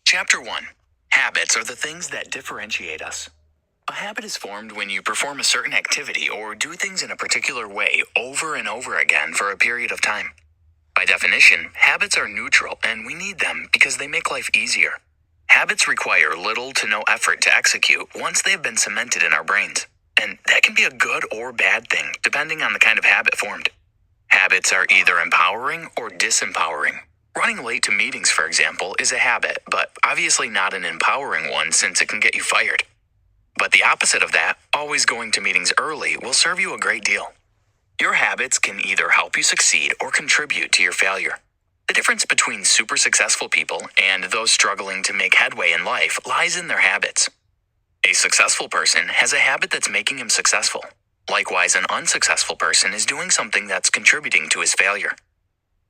Chapter 1. Habits are the things that differentiate us. A habit is formed when you perform a certain activity or do things in a particular way over and over again for a period of time. By definition, habits are neutral and we need them because they make life easier. Habits require little to no effort to execute once they have been cemented in our brains. And that can be a good or bad thing depending on the kind of habit formed. Habits are either empowering or disempowering. Running late to meetings, for example, is a habit, but obviously not an empowering one since it can get you fired. But the opposite of that, always going to meetings early, will serve you a great deal. Your habits can either help you succeed or contribute to your failure. The difference between super successful people and those struggling to make headway in life lies in their habits. A successful person has a habit that's making him successful. Likewise, an unsuccessful person is doing something that's contributing to his failure.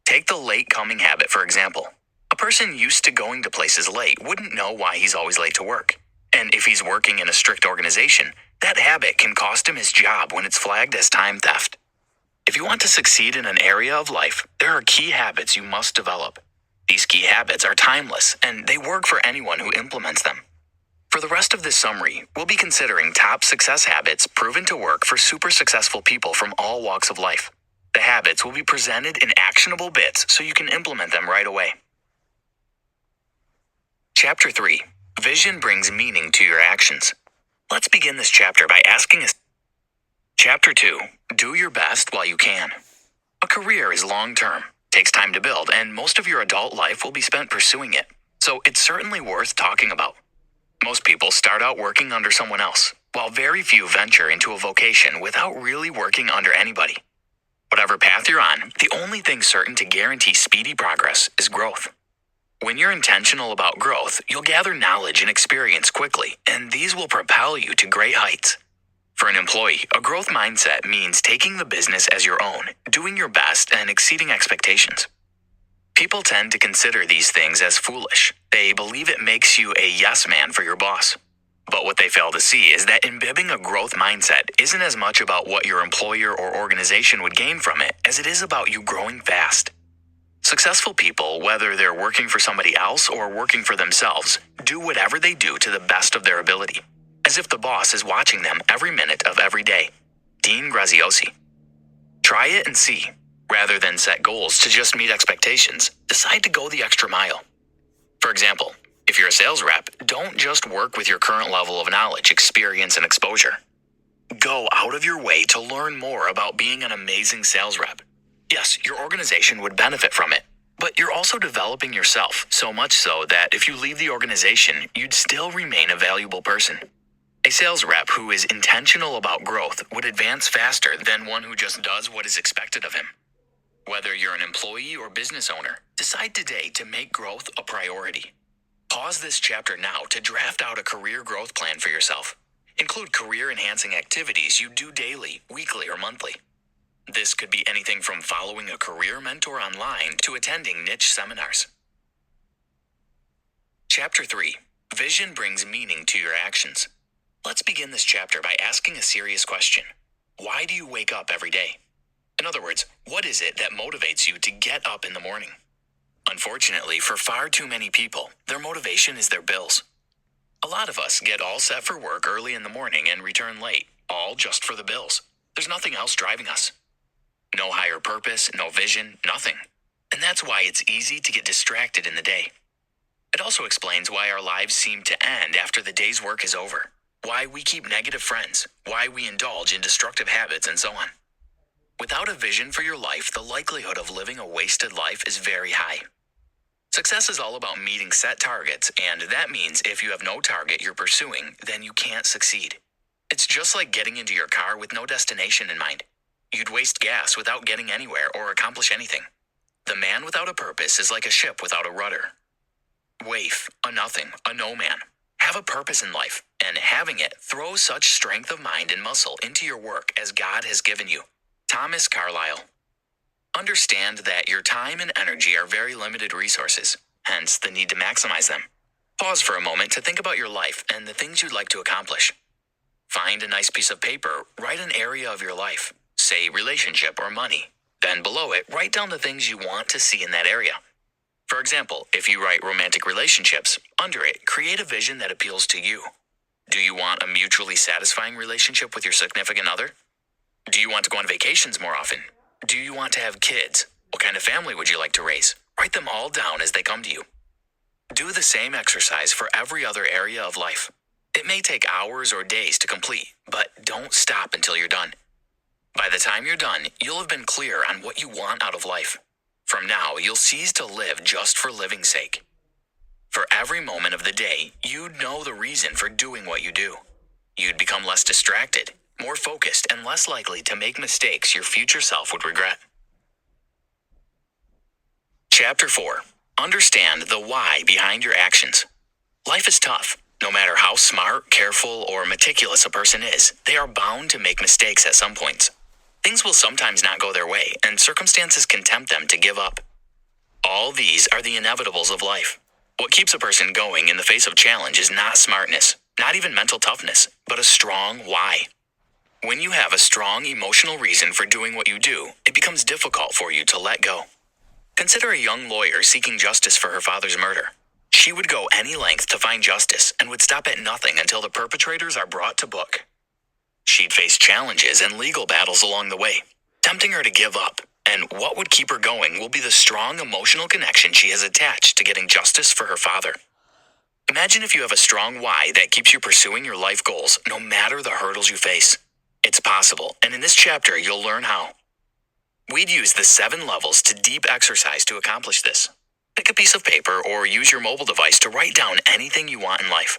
Take the late coming habit, for example. A person used to going to places late wouldn't know why he's always late to work. And if he's working in a strict organization, that habit can cost him his job when it's flagged as time theft. If you want to succeed in an area of life, there are key habits you must develop. These key habits are timeless, and they work for anyone who implements them. For the rest of this summary, we'll be considering top success habits proven to work for super successful people from all walks of life. The habits will be presented in actionable bits so you can implement them right away. Chapter 3. Vision brings meaning to your actions. Let's begin this chapter by asking us. Chapter 2. Do your best while you can. A career is long-term, takes time to build, and most of your adult life will be spent pursuing it. So it's certainly worth talking about. Most people start out working under someone else, while very few venture into a vocation without really working under anybody. Whatever path you're on, the only thing certain to guarantee speedy progress is growth. When you're intentional about growth, you'll gather knowledge and experience quickly, and these will propel you to great heights. For an employee, a growth mindset means taking the business as your own, doing your best, and exceeding expectations. People tend to consider these things as foolish. They believe it makes you a yes man for your boss. But what they fail to see is that imbibing a growth mindset isn't as much about what your employer or organization would gain from it as it is about you growing fast. Successful people, whether they're working for somebody else or working for themselves, do whatever they do to the best of their ability, as if the boss is watching them every minute of every day. Dean Graziosi. Try it and see. Rather than set goals to just meet expectations, decide to go the extra mile. For example, if you're a sales rep, don't just work with your current level of knowledge, experience, and exposure. Go out of your way to learn more about being an amazing sales rep. Yes, your organization would benefit from it, but you're also developing yourself, so much so that if you leave the organization, you'd still remain a valuable person. A sales rep who is intentional about growth would advance faster than one who just does what is expected of him. Whether you're an employee or business owner, decide today to make growth a priority. Pause this chapter now to draft out a career growth plan for yourself. Include career-enhancing activities you do daily, weekly, or monthly. This could be anything from following a career mentor online to attending niche seminars. Chapter 3. Vision brings meaning to your actions. Let's begin this chapter by asking a serious question. Why do you wake up every day? In other words, what is it that motivates you to get up in the morning? Unfortunately, for far too many people, their motivation is their bills. A lot of us get all set for work early in the morning and return late, all just for the bills. There's nothing else driving us. No higher purpose, no vision, nothing. And that's why it's easy to get distracted in the day. It also explains why our lives seem to end after the day's work is over, why we keep negative friends, why we indulge in destructive habits, and so on. Without a vision for your life, the likelihood of living a wasted life is very high. Success is all about meeting set targets, and that means if you have no target you're pursuing, then you can't succeed. It's just like getting into your car with no destination in mind. You'd waste gas without getting anywhere or accomplish anything. The man without a purpose is like a ship without a rudder. Waif, a nothing, a no man. Have a purpose in life, and having it, throw such strength of mind and muscle into your work as God has given you. Thomas Carlyle. Understand that your time and energy are very limited resources, hence the need to maximize them. Pause for a moment to think about your life and the things you'd like to accomplish. Find a nice piece of paper, write an area of your life, say relationship or money. Then below it, write down the things you want to see in that area. For example, if you write romantic relationships, under it, create a vision that appeals to you. Do you want a mutually satisfying relationship with your significant other? Do you want to go on vacations more often? Do you want to have kids? What kind of family would you like to raise? Write them all down as they come to you. Do the same exercise for every other area of life. It may take hours or days to complete, but don't stop until you're done. By the time you're done, you'll have been clear on what you want out of life. From now, you'll cease to live just for living's sake. For every moment of the day, you'd know the reason for doing what you do. You'd become less distracted, more focused, and less likely to make mistakes your future self would regret. Chapter 4. Understand the why behind your actions. Life is tough. No matter how smart, careful, or meticulous a person is, they are bound to make mistakes at some points. Things will sometimes not go their way, and circumstances can tempt them to give up. All these are the inevitables of life. What keeps a person going in the face of challenge is not smartness, not even mental toughness, but a strong why. When you have a strong emotional reason for doing what you do, it becomes difficult for you to let go. Consider a young lawyer seeking justice for her father's murder. She would go any length to find justice and would stop at nothing until the perpetrators are brought to book. She'd face challenges and legal battles along the way, tempting her to give up, and what would keep her going will be the strong emotional connection she has attached to getting justice for her father. Imagine if you have a strong why that keeps you pursuing your life goals no matter the hurdles you face. It's possible, and in this chapter you'll learn how. We'd use the 7 levels to deep exercise to accomplish this. Pick a piece of paper or use your mobile device to write down anything you want in life.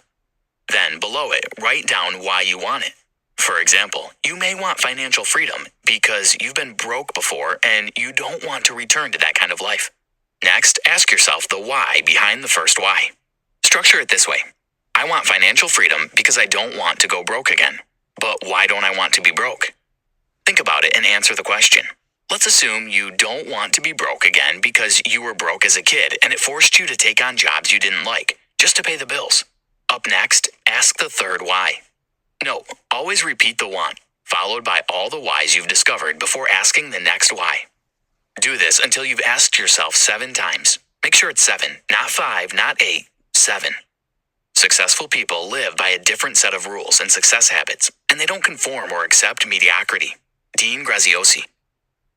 Then, below it, write down why you want it. For example, you may want financial freedom because you've been broke before and you don't want to return to that kind of life. Next, ask yourself the why behind the first why. Structure it this way. I want financial freedom because I don't want to go broke again. But why don't I want to be broke? Think about it and answer the question. Let's assume you don't want to be broke again because you were broke as a kid and it forced you to take on jobs you didn't like, just to pay the bills. Up next, ask the third why. No, always repeat the want, followed by all the whys you've discovered before asking the next why. Do this until you've asked yourself 7 times. Make sure it's 7, not 5, not 8, 7. Successful people live by a different set of rules and success habits, and they don't conform or accept mediocrity. Dean Graziosi.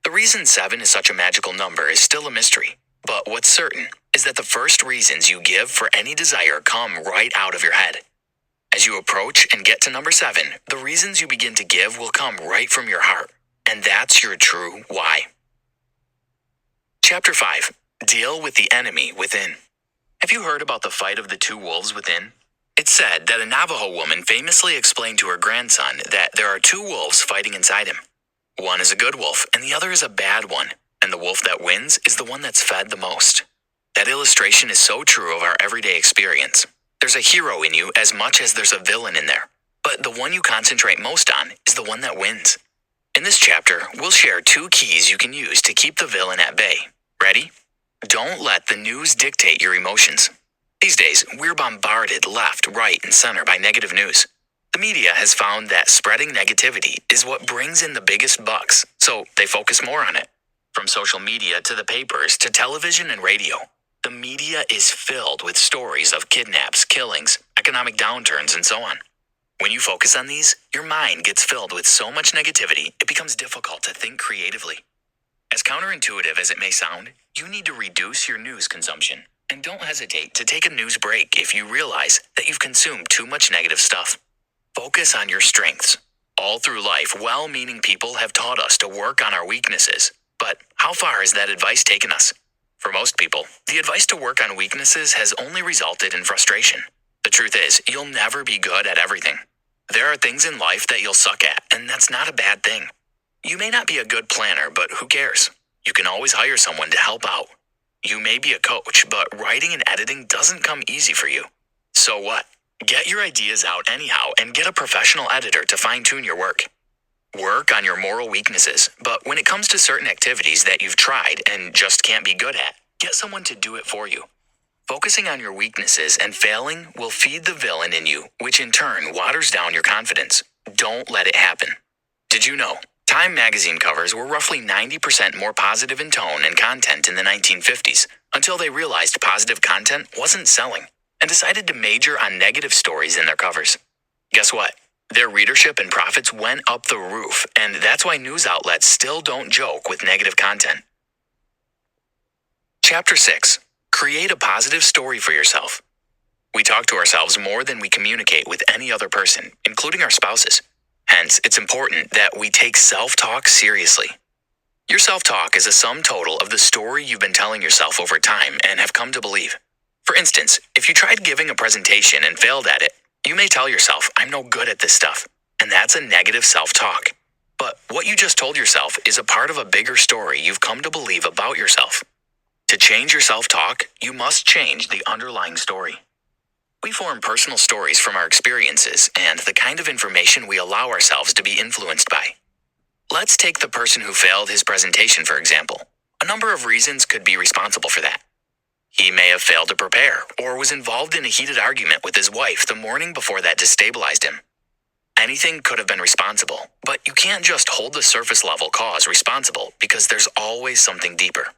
The reason 7 is such a magical number is still a mystery, but what's certain is that the first reasons you give for any desire come right out of your head. As you approach and get to number 7, the reasons you begin to give will come right from your heart, and that's your true why. Chapter 5. Deal with the enemy within. Have you heard about the fight of the 2 wolves within? It's said that a Navajo woman famously explained to her grandson that there are 2 wolves fighting inside him. One is a good wolf, and the other is a bad one, and the wolf that wins is the one that's fed the most. That illustration is so true of our everyday experience. There's a hero in you as much as there's a villain in there, but the one you concentrate most on is the one that wins. In this chapter, we'll share 2 keys you can use to keep the villain at bay. Ready? Don't let the news dictate your emotions. These days, we're bombarded left, right, and center by negative news. The media has found that spreading negativity is what brings in the biggest bucks, so they focus more on it. From social media to the papers to television and radio, the media is filled with stories of kidnaps, killings, economic downturns, and so on. When you focus on these, your mind gets filled with so much negativity, it becomes difficult to think creatively. As counterintuitive as it may sound, you need to reduce your news consumption. And don't hesitate to take a news break if you realize that you've consumed too much negative stuff. Focus on your strengths. All through life, well-meaning people have taught us to work on our weaknesses. But how far has that advice taken us? For most people, the advice to work on weaknesses has only resulted in frustration. The truth is, you'll never be good at everything. There are things in life that you'll suck at, and that's not a bad thing. You may not be a good planner, but who cares? You can always hire someone to help out. You may be a coach, but writing and editing doesn't come easy for you. So what? Get your ideas out anyhow and get a professional editor to fine-tune your work. Work on your moral weaknesses, but when it comes to certain activities that you've tried and just can't be good at, get someone to do it for you. Focusing on your weaknesses and failing will feed the villain in you, which in turn waters down your confidence. Don't let it happen. Did you know Time magazine covers were roughly 90% more positive in tone and content in the 1950s, until they realized positive content wasn't selling and decided to major on negative stories in their covers. Guess what? Their readership and profits went up the roof, and that's why news outlets still don't joke with negative content. Chapter 6. Create a positive story for yourself. We talk to ourselves more than we communicate with any other person, including our spouses. Hence, it's important that we take self-talk seriously. Your self-talk is a sum total of the story you've been telling yourself over time and have come to believe. For instance, if you tried giving a presentation and failed at it, you may tell yourself, "I'm no good at this stuff," and that's a negative self-talk. But what you just told yourself is a part of a bigger story you've come to believe about yourself. To change your self-talk, you must change the underlying story. We form personal stories from our experiences and the kind of information we allow ourselves to be influenced by. Let's take the person who failed his presentation, for example. A number of reasons could be responsible for that. He may have failed to prepare, or was involved in a heated argument with his wife the morning before that destabilized him. Anything could have been responsible, but you can't just hold the surface level cause responsible because there's always something deeper.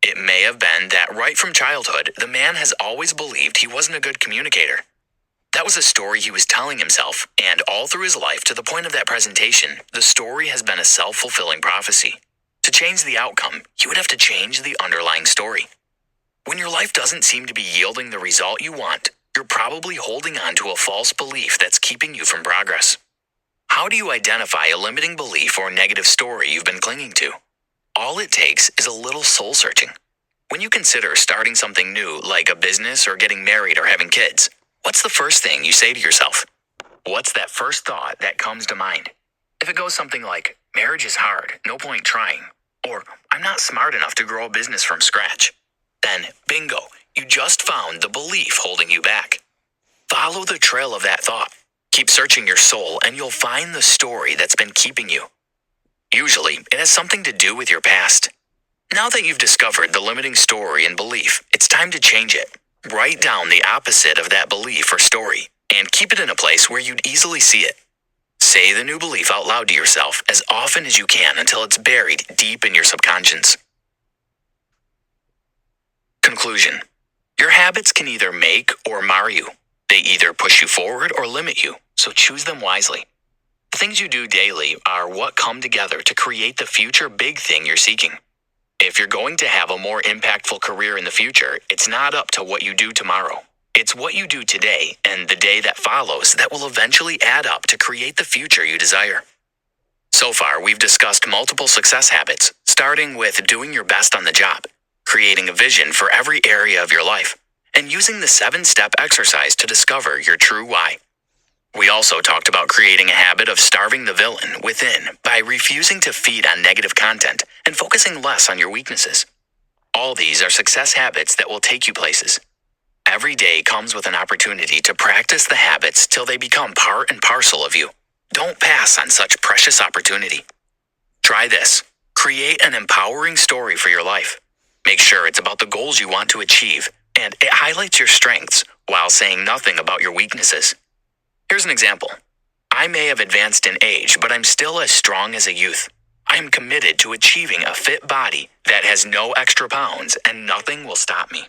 It may have been that right from childhood, the man has always believed he wasn't a good communicator. That was a story he was telling himself, and all through his life to the point of that presentation, the story has been a self-fulfilling prophecy. To change the outcome, you would have to change the underlying story. When your life doesn't seem to be yielding the result you want, you're probably holding on to a false belief that's keeping you from progress. How do you identify a limiting belief or negative story you've been clinging to? All it takes is a little soul searching. When you consider starting something new, like a business or getting married or having kids, what's the first thing you say to yourself? What's that first thought that comes to mind? If it goes something like, "Marriage is hard, no point trying," or "I'm not smart enough to grow a business from scratch," then bingo, you just found the belief holding you back. Follow the trail of that thought. Keep searching your soul and you'll find the story that's been keeping you. Usually, it has something to do with your past. Now that you've discovered the limiting story and belief, it's time to change it. Write down the opposite of that belief or story, and keep it in a place where you'd easily see it. Say the new belief out loud to yourself as often as you can until it's buried deep in your subconscious. Conclusion. Your habits can either make or mar you. They either push you forward or limit you, so choose them wisely. The things you do daily are what come together to create the future big thing you're seeking. If you're going to have a more impactful career in the future, it's not up to what you do tomorrow. It's what you do today and the day that follows that will eventually add up to create the future you desire. So far, we've discussed multiple success habits, starting with doing your best on the job, creating a vision for every area of your life, and using the 7-step exercise to discover your true why. We also talked about creating a habit of starving the villain within by refusing to feed on negative content and focusing less on your weaknesses. All these are success habits that will take you places. Every day comes with an opportunity to practice the habits till they become part and parcel of you. Don't pass on such precious opportunity. Try this. Create an empowering story for your life. Make sure it's about the goals you want to achieve, and it highlights your strengths while saying nothing about your weaknesses. Here's an example. I may have advanced in age, but I'm still as strong as a youth. I am committed to achieving a fit body that has no extra pounds, and nothing will stop me.